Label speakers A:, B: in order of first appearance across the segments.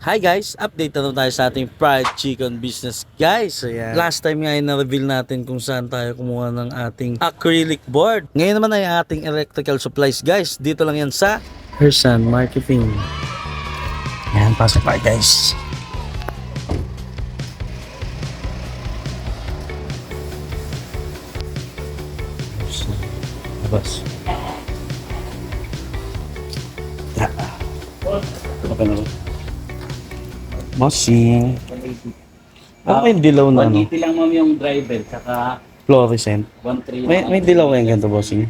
A: Hi guys, update na tayo sa ating fried chicken business guys. Ayan. Last time nga ay na-reveal natin kung saan tayo kumuha ng ating acrylic board. Ngayon naman ay ating electrical supplies guys. Dito lang yan sa Hersan Marketing. Ayan, pasok tayo guys. Labas. Okay na ba? Bossing. Ano yung dilaw na ano?
B: 180 lang ma'am yung driver, saka
A: Fluorescent.
B: 130
A: May dilaw yan ganito, bossing.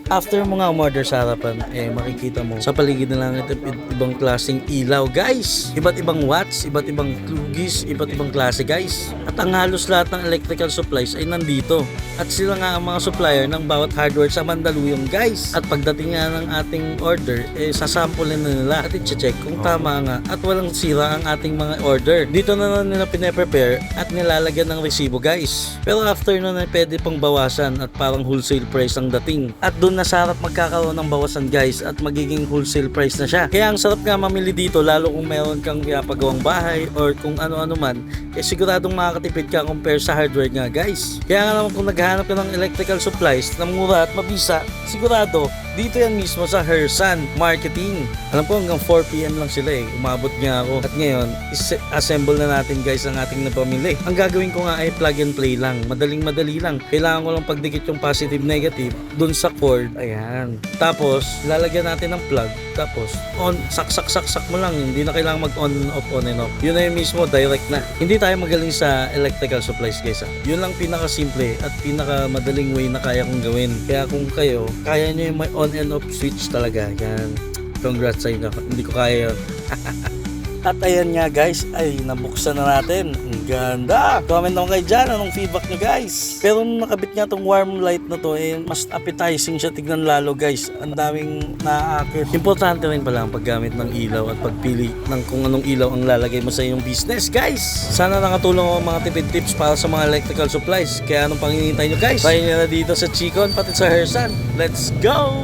A: After mo nga umorder sa harapan, makikita mo sa paligid na lang ito ibang klaseng ilaw, guys. Iba't ibang watts, iba't ibang plugis, iba't ibang klase, guys. At ang halos lahat ng electrical supplies ay nandito. At sila nga ang mga supplier ng bawat hardware sa Mandaluyong, guys. At pagdating nga ng ating order, sasampulin na nila at i-check kung tama nga at walang sira ang ating mga order. Dito na nila pine-prepare at nilalagyan ng resibo, guys. Pero after nun ay pwede pang bawasan at parang wholesale price ang dating. At doon na sa harap magkakaroon ng bawasan guys at magiging wholesale price na siya. Kaya ang sarap nga mamili dito lalo kung meron kang pinapagawang bahay or kung ano-ano man, siguradong makakatipid ka compare sa hardware nga guys. Kaya nga naman kung naghahanap ka ng electrical supplies na mura at mabisa, sigurado dito yan mismo sa Hersan Marketing. Alam ko hanggang 4 PM lang sila umabot nga ako. At ngayon, assemble na natin guys ang ating napamili. Ang gagawin ko nga ay plug and play lang. Madaling-madali lang. Kailangan ko lang pagdikit yung positive negative dun sa cord. Ayan. Tapos, lalagyan natin ng plug. Tapos, on, sak mo lang. Hindi na kailangan mag-on and off. Yun na yung mismo, direct na. Hindi tayo magaling sa electrical supplies guys. Yun lang pinaka-simple at pinaka-madaling way na kaya kong gawin. Kaya kung kayo, kaya nyo yung may on and off switch talaga. Yan. Congrats sa inyo. Hindi ko kaya yun. At ayan nga guys, ay nabuksan na natin. Ang ganda! Comment naman kayo dyan, anong feedback nyo guys? Pero nung nakabit nga tong warm light na to, mas appetizing siya tignan lalo guys. Ang daming naaakit. Importante rin pala ang paggamit ng ilaw at pagpili ng kung anong ilaw ang lalagay mo sa iyong business guys. Sana nakatulong ako mga tipid tips para sa mga electrical supplies. Kaya anong panginintay nyo guys? Try nyo na dito sa Chicon pati sa Hersan. Let's go!